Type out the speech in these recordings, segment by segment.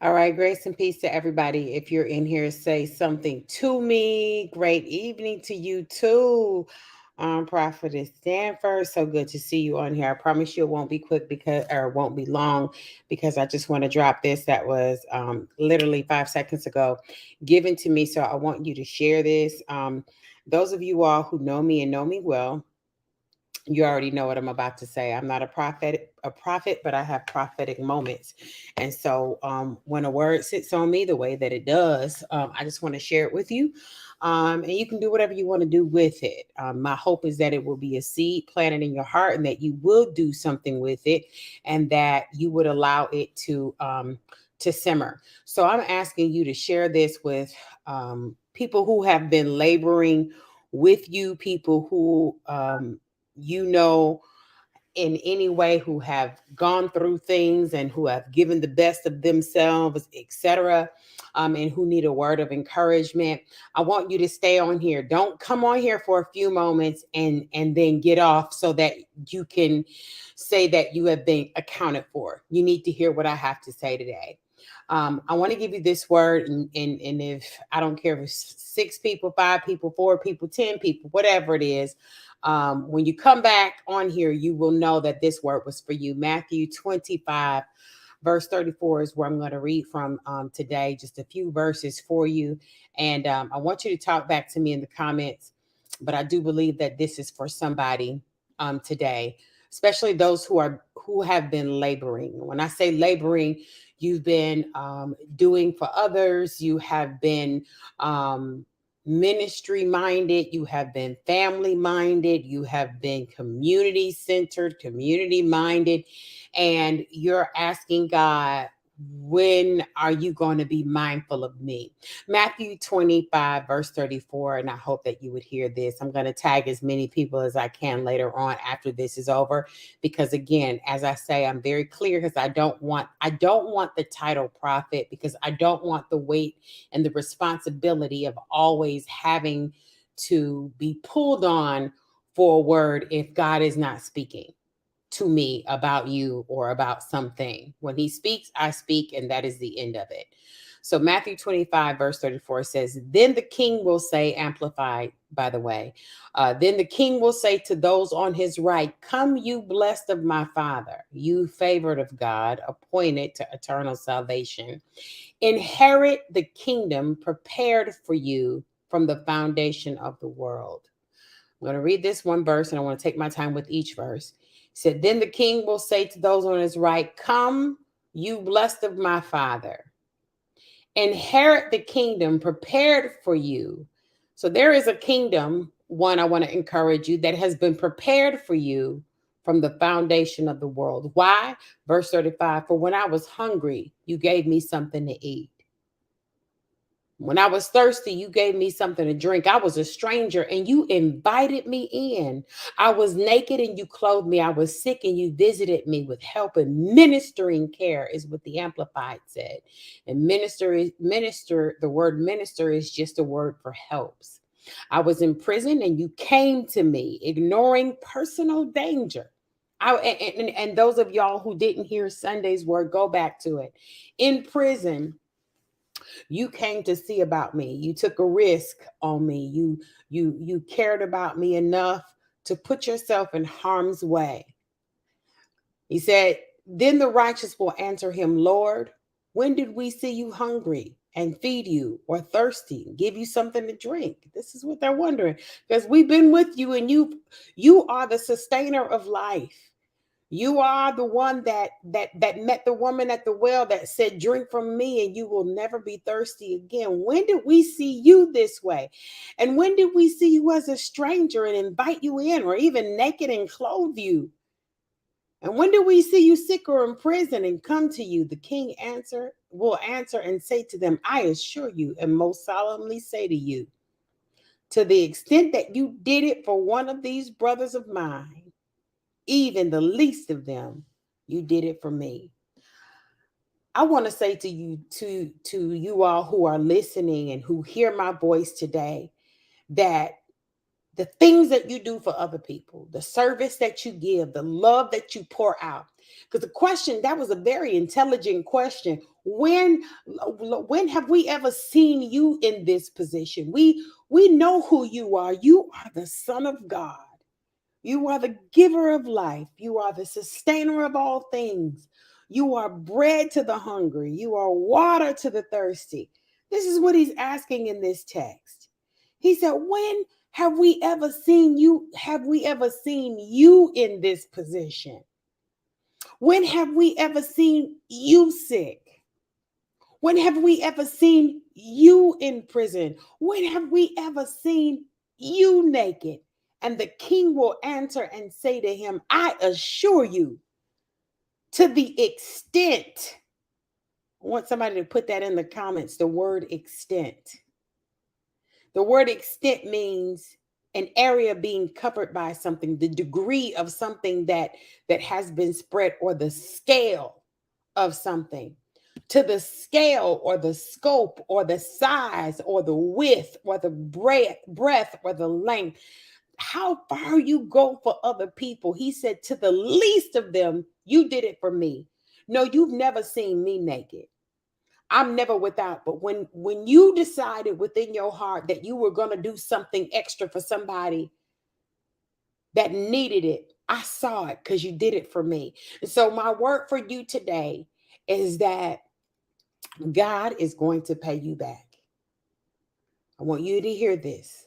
All right, grace and peace to everybody. If you're in here, say something to me. Great evening to you too. Prophetess Stanford. So good to see you on here. I promise you it won't be quick because or won't be long because I just want to drop this that was literally 5 seconds ago given to me. So I want you to share this. Those of you all who know me and know me well, you already know what I'm about to say. I'm not a prophet, but I have prophetic moments. And so when a word sits on me the way that it does, I just want to share it with you. And you can do whatever you want to do with it. My hope is that it will be a seed planted in your heart and that you will do something with it and that you would allow it to simmer. So I'm asking you to share this with people who have been laboring with you, people who you know in any way who have gone through things and who have given the best of themselves, etc., and who need a word of encouragement. I want you to stay on here. Don't come on here for a few moments and then get off so that you can say that you have been accounted for. You need to hear what I have to say today. I want to give you this word, and if I don't care if it's 6 people, 5 people, 4 people, 10 people, whatever it is, when you come back on here, you will know that this word was for you. Matthew 25, verse 34 is where I'm going to read from today, just a few verses for you. And I want you to talk back to me in the comments, but I do believe that this is for somebody today, especially those who have been laboring. When I say laboring, you've been doing for others, you have been ministry minded, you have been family minded, you have been community centered, community minded, and you're asking God, when are you going to be mindful of me? Matthew 25, verse 34. And I hope that you would hear this. I'm going to tag as many people as I can later on after this is over. Because again, as I say, I'm very clear because I don't want the title prophet because I don't want the weight and the responsibility of always having to be pulled on for a word if God is not speaking to me about you or about something. When he speaks, I speak, and that is the end of it. So Matthew 25, verse 34 says, Then the king will say, amplified, by the way, then the king will say to those on his right, Come, you blessed of my father, you favored of God, appointed to eternal salvation. Inherit the kingdom prepared for you from the foundation of the world. I'm going to read this one verse and I want to take my time with each verse. It said, Then the king will say to those on his right, Come, you blessed of my father, inherit the kingdom prepared for you. So there is a kingdom, one I want to encourage you, that has been prepared for you from the foundation of the world. Why? Verse 35, For when I was hungry, you gave me something to eat. When I was thirsty, you gave me something to drink. I was a stranger and you invited me in. I was naked and you clothed me. I was sick and you visited me with help and ministering care, is what the Amplified said. And minister, the word minister is just a word for helps. I was in prison and you came to me, ignoring personal danger. And those of y'all who didn't hear Sunday's word, go back to it. In prison, you came to see about me. You took a risk on me. You cared about me enough to put yourself in harm's way. He said, Then the righteous will answer him, Lord, when did we see you hungry and feed you, or thirsty and give you something to drink? This is what they're wondering, because we've been with you and you are the sustainer of life. You are the one that met the woman at the well that said, Drink from me and you will never be thirsty again. When did we see you this way? And when did we see you as a stranger and invite you in, or even naked and clothe you? And when did we see you sick or in prison and come to you? The king will answer and say to them, I assure you and most solemnly say to you, to the extent that you did it for one of these brothers of mine, even the least of them, you did it for me. I want to say to you all who are listening and who hear my voice today, that the things that you do for other people, the service that you give, the love that you pour out. Because the question, that was a very intelligent question. When when have we ever seen you in this position? We know who you are. You are the Son of God. You are the giver of life. You are the sustainer of all things. You are bread to the hungry. You are water to the thirsty. This is what he's asking in this text. He said, when have we ever seen you? Have we ever seen you in this position? When have we ever seen you sick? When have we ever seen you in prison? When have we ever seen you naked? And the king will answer and say to him, I assure you, to the extent, I want somebody to put that in the comments, the word extent. The word extent means an area being covered by something, the degree of something that has been spread, or the scale of something. To the scale or the scope or the size or the width or the breadth or the length, how far you go for other people. He said, to the least of them, you did it for me. No, you've never seen me naked. I'm never without. But when you decided within your heart that you were going to do something extra for somebody that needed it, I saw it because you did it for me. And so my word for you today is that God is going to pay you back. I want you to hear this.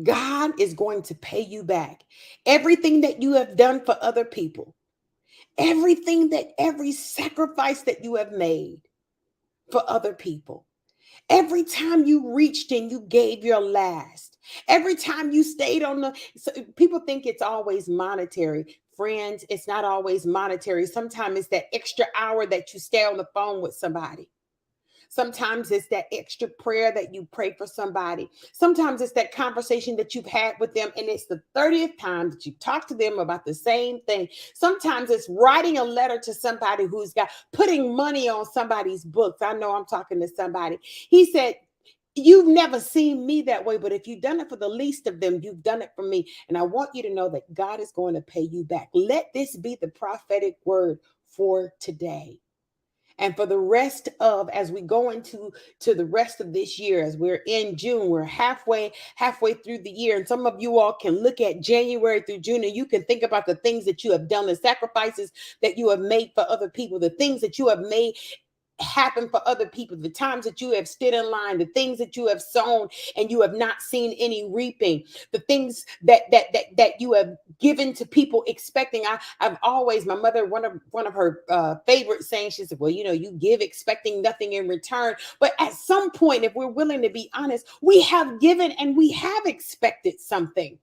God is going to pay you back. Everything that you have done for other people, every sacrifice that you have made for other people, every time you reached and you gave your last, every time you stayed on so people think it's always monetary. Friends, it's not always monetary. Sometimes it's that extra hour that you stay on the phone with somebody. Sometimes it's that extra prayer that you pray for somebody. Sometimes it's that conversation that you've had with them, and it's the 30th time that you talk to them about the same thing. Sometimes it's writing a letter to somebody who's got putting money on somebody's books. I know I'm talking to somebody. He said, you've never seen me that way, but if you've done it for the least of them, you've done it for me. And I want you to know that God is going to pay you back. Let this be the prophetic word for today. And for the rest of, as we go into to the rest of this year, as we're in June, we're halfway through the year. And some of you all can look at January through June, and you can think about the things that you have done, the sacrifices that you have made for other people, the things that you have made happen for other people, the times that you have stood in line, the things that you have sown and you have not seen any reaping, the things that you have given to people expecting. I've always, my mother, one of her favorite sayings, she said, well, you give expecting nothing in return. But at some point, if we're willing to be honest, we have given and we have expected something.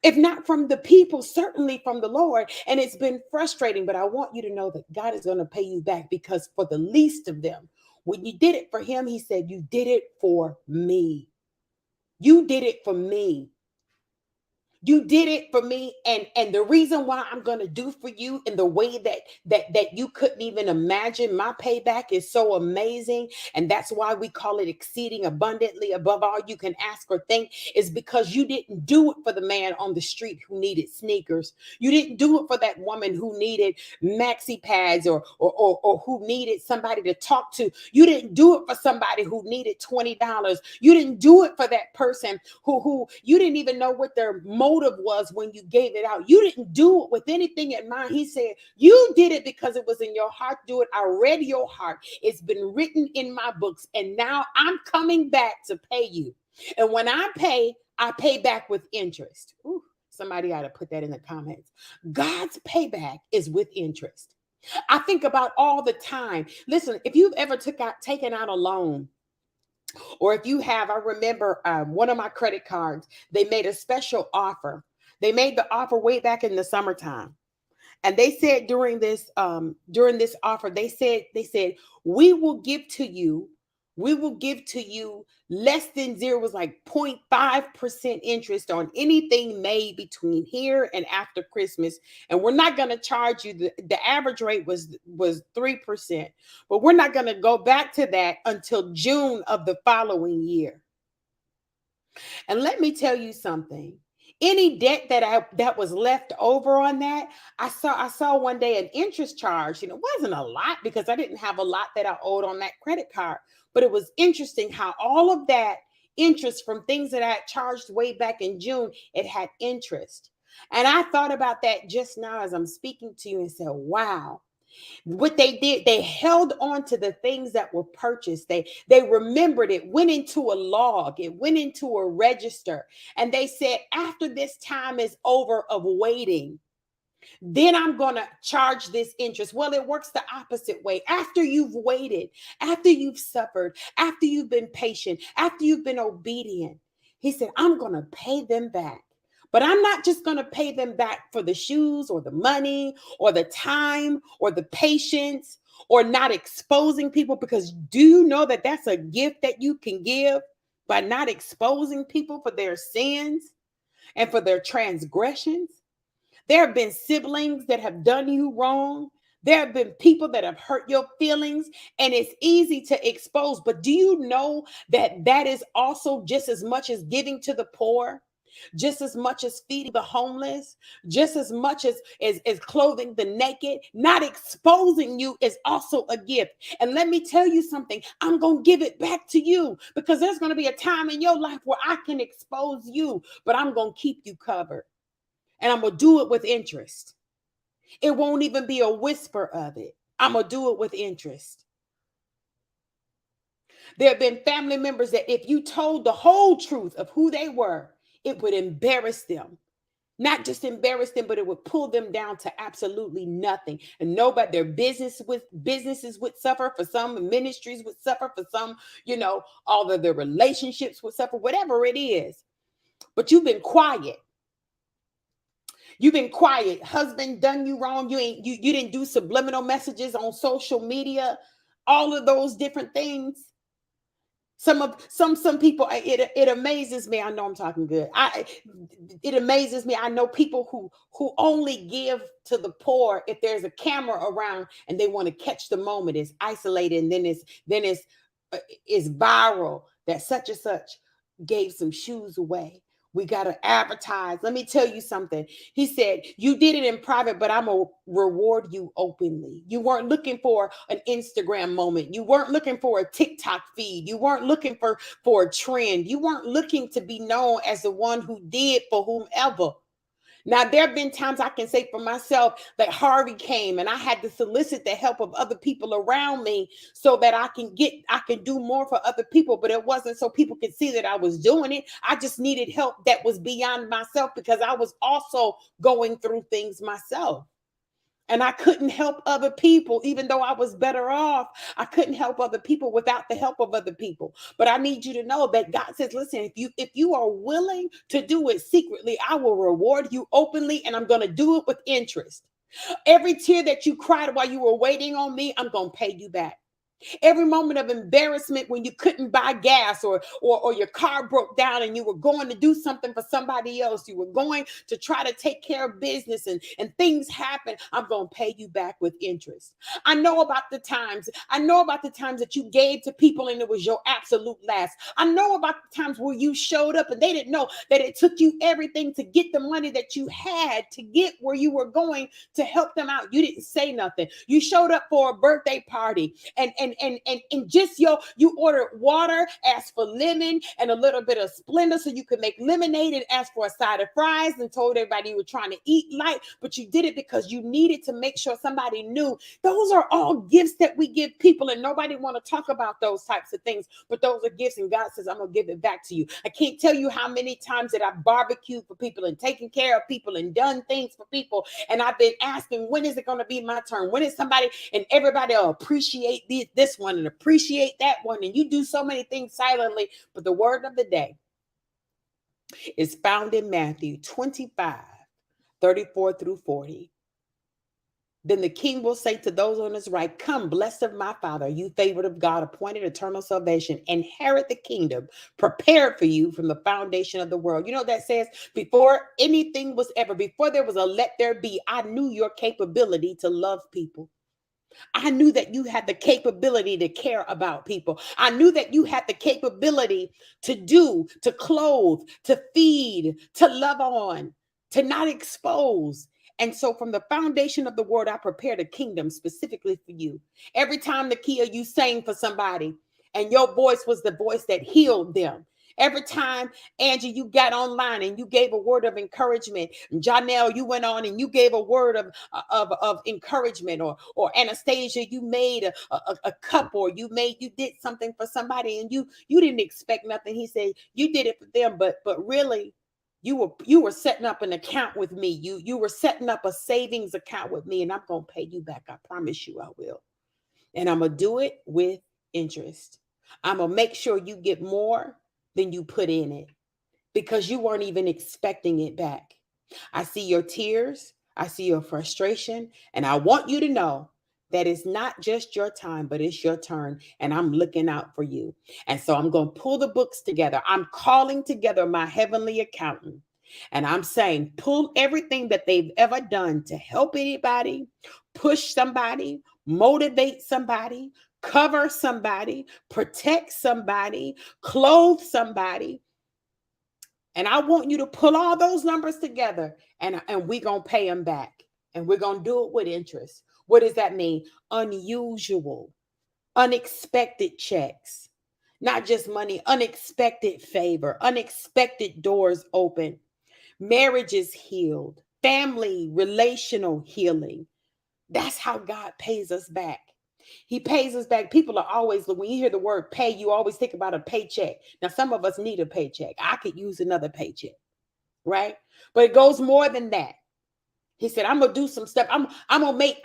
If not from the people, certainly from the Lord. And it's been frustrating, but I want you to know that God is going to pay you back, because for the least of them, when you did it for him, he said, you did it for me. You did it for me. You did it for me, and the reason why I'm going to do for you in the way that you couldn't even imagine. My payback is so amazing, and that's why we call it exceeding abundantly above all you can ask or think, is because you didn't do it for the man on the street who needed sneakers. You didn't do it for that woman who needed maxi pads, or who needed somebody to talk to. You didn't do it for somebody who needed $20. You didn't do it for that person who you didn't even know what their motive was when you gave it out. You didn't do it with anything in mind. He said, you did it because it was in your heart. Do it. I read your heart. It's been written in my books. And now I'm coming back to pay you. And when I pay back with interest. Ooh, somebody ought to put that in the comments. God's payback is with interest. I think about all the time. Listen, if you've ever taken out a loan, or if you have, I remember one of my credit cards, they made a special offer. They made the offer way back in the summertime. And they said during this offer, they said, we will give to you, less than zero, was like 0.5% interest on anything made between here and after Christmas. And we're not going to charge you. The average rate was 3%, but we're not going to go back to that until June of the following year. And let me tell you something. Any debt that was left over on that, I saw one day an interest charge, and it wasn't a lot because I didn't have a lot that I owed on that credit card. But it was interesting how all of that interest from things that I had charged way back in June, it had interest. And I thought about that just now as I'm speaking to you and said, wow, what they did, they held on to the things that were purchased. They remembered it, went into a log, it went into a register, and they said, after this time is over of waiting, then I'm going to charge this interest. Well, it works the opposite way. After you've waited, after you've suffered, after you've been patient, after you've been obedient, he said, I'm going to pay them back. But I'm not just going to pay them back for the shoes or the money or the time or the patience or not exposing people, because do you know that that's a gift that you can give by not exposing people for their sins and for their transgressions? There have been siblings that have done you wrong. There have been people that have hurt your feelings, and it's easy to expose. But do you know that that is also just as much as giving to the poor, just as much as feeding the homeless, just as much as clothing the naked? Not exposing you is also a gift. And let me tell you something, I'm going to give it back to you, because there's going to be a time in your life where I can expose you, but I'm going to keep you covered. And I'm going to do it with interest. It won't even be a whisper of it. I'm going to do it with interest. There have been family members that if you told the whole truth of who they were, it would embarrass them. Not just embarrass them, but it would pull them down to absolutely nothing. And nobody, their businesses would suffer for some, ministries would suffer for some, all of their relationships would suffer, whatever it is. But you've been quiet. You've been quiet. Husband done you wrong. You didn't do subliminal messages on social media. All of those different things. Some people, it amazes me. I know I'm talking good. It amazes me. I know people who only give to the poor if there's a camera around and they want to catch the moment. It's isolated, and then it's viral that such and such gave some shoes away. We got to advertise. Let me tell you something. He said, you did it in private, but I'm going to reward you openly. You weren't looking for an Instagram moment. You weren't looking for a TikTok feed. You weren't looking for a trend. You weren't looking to be known as the one who did for whomever. Now, there have been times I can say for myself that Harvey came and I had to solicit the help of other people around me so that I can do more for other people. But it wasn't so people could see that I was doing it. I just needed help that was beyond myself, because I was also going through things myself. And I couldn't help other people, even though I was better off. I couldn't help other people without the help of other people. But I need you to know that God says, listen, if you are willing to do it secretly, I will reward you openly, and I'm going to do it with interest. Every tear that you cried while you were waiting on me, I'm going to pay you back. Every moment of embarrassment when you couldn't buy gas, or your car broke down and you were going to do something for somebody else, you were going to try to take care of business, and things happen, I'm going to pay you back with interest. I know about the times that you gave to people and it was your absolute last. I know about the times where you showed up and they didn't know that it took you everything to get the money that you had to get where you were going to help them out. You didn't say nothing. You showed up for a birthday party, and just you ordered water, asked for lemon and a little bit of Splenda so you could make lemonade, and asked for a side of fries, and told everybody you were trying to eat light, but you did it because you needed to make sure somebody knew. Those are all gifts that we give people, and nobody want to talk about those types of things, but those are gifts, and God says, I'm gonna give it back to you. I can't tell you how many times that I've barbecued for people and taken care of people and done things for people, and I've been asking, when is it going to be my turn? When is somebody, and everybody will appreciate this one and appreciate that one, and you do so many things silently. But the word of the day is found in Matthew 25:34-40. Then the king will say to those on his right, come, blessed of my father, you favored of God, appointed eternal salvation, inherit the kingdom prepared for you from the foundation of the world. You know, that says before anything was ever, before there was a let there be, I knew your capability to love people. I knew that you had the capability to care about people. I knew that you had the capability to do, to clothe, to feed, to love on, to not expose. And so, from the foundation of the word, I prepared a kingdom specifically for you. Every time, Nakia, you sang for somebody, and your voice was the voice that healed them. Every time, Angie, you got online and you gave a word of encouragement. And Janelle, you went on and you gave a word of encouragement. Or Anastasia, you made a cup, or you did something for somebody, and you didn't expect nothing. He said you did it for them, but really, you were setting up an account with me. You were setting up a savings account with me, and I'm gonna pay you back. I promise you I will. And I'm gonna do it with interest. I'm gonna make sure you get more than you put in it, because you weren't even expecting it back. I see your tears, I see your frustration, and I want you to know that it's not just your time, but it's your turn, and I'm looking out for you. And so I'm going to pull the books together. I'm calling together my heavenly accountant, and I'm saying, pull everything that they've ever done to help anybody, push somebody, motivate somebody, cover somebody, protect somebody, clothe somebody, and I want you to pull all those numbers together, and we're going to pay them back. And we're going to do it with interest. What does that mean? Unusual, unexpected checks, not just money, unexpected favor, unexpected doors open, marriages healed, family, relational healing. That's how God pays us back. He pays us back. People are always, when you hear the word pay, you always think about a paycheck. Now, some of us need a paycheck. I could use another paycheck, right? But it goes more than that. He said, I'm gonna do some stuff. I'm gonna make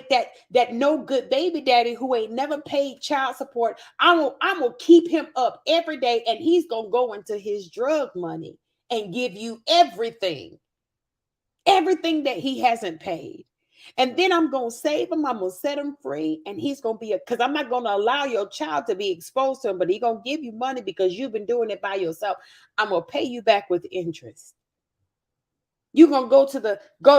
that no good baby daddy who ain't never paid child support. I'm gonna keep him up every day, and he's gonna go into his drug money and give you everything that he hasn't paid. And then I'm going to save him. I'm going to set him free. And he's going to be because I'm not going to allow your child to be exposed to him, but he's going to give you money because you've been doing it by yourself. I'm going to pay you back with interest. You're going to go to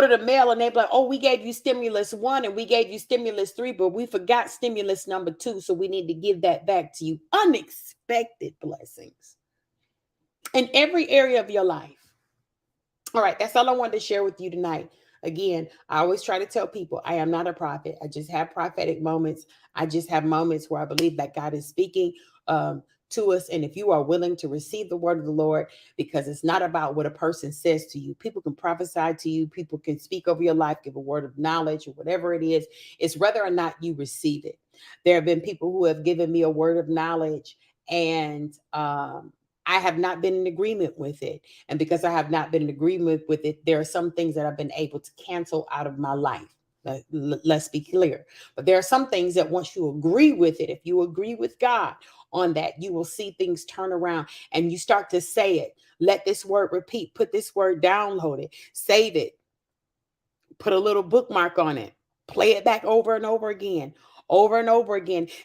the mail, and they be like, oh, we gave you stimulus 1 and we gave you stimulus 3, but we forgot stimulus number 2. So we need to give that back to you. Unexpected blessings in every area of your life. All right, that's all I wanted to share with you tonight. Again, I always try to tell people I am not a prophet. I just have prophetic moments. I just have moments where I believe that God is speaking to us. And if you are willing to receive the word of the Lord, because it's not about what a person says to you. People can prophesy to you. People can speak over your life, give a word of knowledge or whatever it is. It's whether or not you receive it. There have been people who have given me a word of knowledge, and I have not been in agreement with it. And because I have not been in agreement with it, there are some things that I've been able to cancel out of my life. Let's be clear. But there are some things that once you agree with it, if you agree with God on that, you will see things turn around, and you start to say it. Let this word repeat, put this word, download it, save it, put a little bookmark on it, play it back over and over again,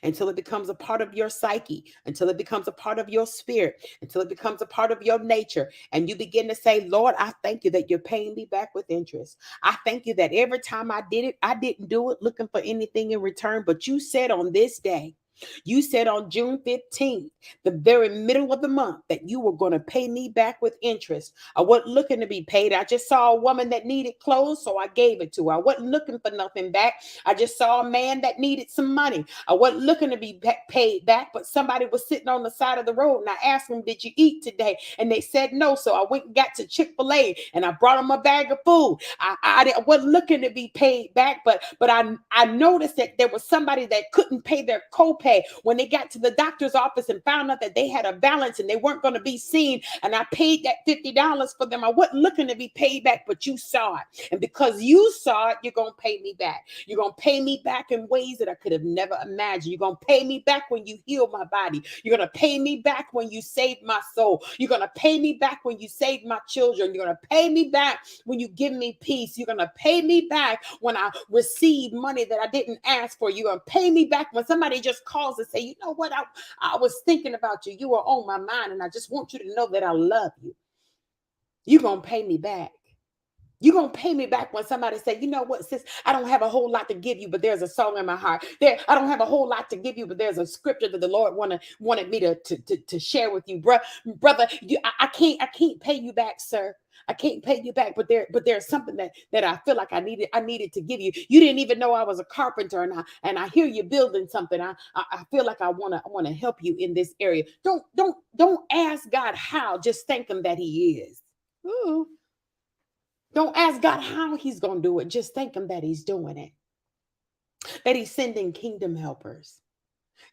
until it becomes a part of your psyche, until it becomes a part of your spirit, until it becomes a part of your nature. And you begin to say, Lord, I thank you that you're paying me back with interest. I thank you that every time I did it, I didn't do it looking for anything in return, but you said on this day, you said on June 15th, the very middle of the month, that you were going to pay me back with interest. I wasn't looking to be paid. I just saw a woman that needed clothes, so I gave it to her. I wasn't looking for nothing back. I just saw a man that needed some money. I wasn't looking to be paid back, but somebody was sitting on the side of the road, and I asked them, did you eat today? And they said no. So I went and got to Chick-fil-A, and I brought them a bag of food. I wasn't looking to be paid back, but I noticed that there was somebody that couldn't pay their copay when they got to the doctor's office and found out that they had a balance and they weren't going to be seen. And I paid that $50 for them. I wasn't looking to be paid back, but you saw it. And because you saw it, you're going to pay me back. You're going to pay me back in ways that I could have never imagined. You're going to pay me back when you heal my body. You're going to pay me back when you saved my soul. You're going to pay me back when you saved my children. You're going to pay me back when you give me peace. You're going to pay me back when I receive money that I didn't ask for. You're going to pay me back when somebody just calls and say, you know what, I was thinking about you. You were on my mind, and I just want you to know that I love you. You're going to pay me back. You're going to pay me back when somebody say, you know what, sis, I don't have a whole lot to give you, but there's a song in my heart. There, I don't have a whole lot to give you, but there's a scripture that the Lord wanted me to share with you, brother. I can't pay you back, sir. I can't pay you back, but there's something that I feel like I needed to give you. You didn't even know I was a carpenter, and I hear you building something. I feel like I wanna help you in this area. Don't ask God how. Just thank Him that He is. Ooh. Don't ask God how He's gonna do it. Just thank Him that He's doing it. That He's sending kingdom helpers.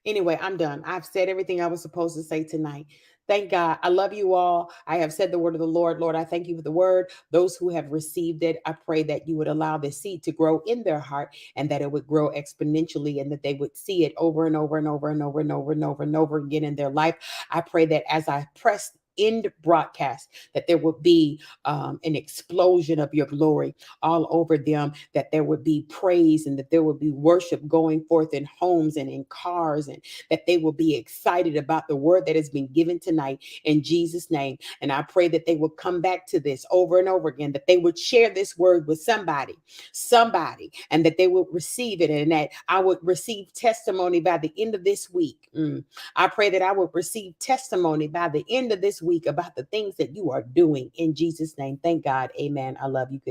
Anyway, I'm done. I've said everything I was supposed to say tonight. Thank God. I love you all. I have said the word of the Lord. Lord, I thank you for the word. Those who have received it, I pray that you would allow the seed to grow in their heart and that it would grow exponentially and that they would see it over and over and over and over and over and over and over again in their life. I pray that as I press end broadcast, that there would be an explosion of your glory all over them, that there would be praise and that there would be worship going forth in homes and in cars, and that they will be excited about the word that has been given tonight in Jesus' name. And I pray that they will come back to this over and over again, that they would share this word with somebody, and that they would receive it, and that I would receive testimony by the end of this week. I pray that I would receive testimony by the end of this week about the things that you are doing in Jesus' name. Thank God. Amen. I love you.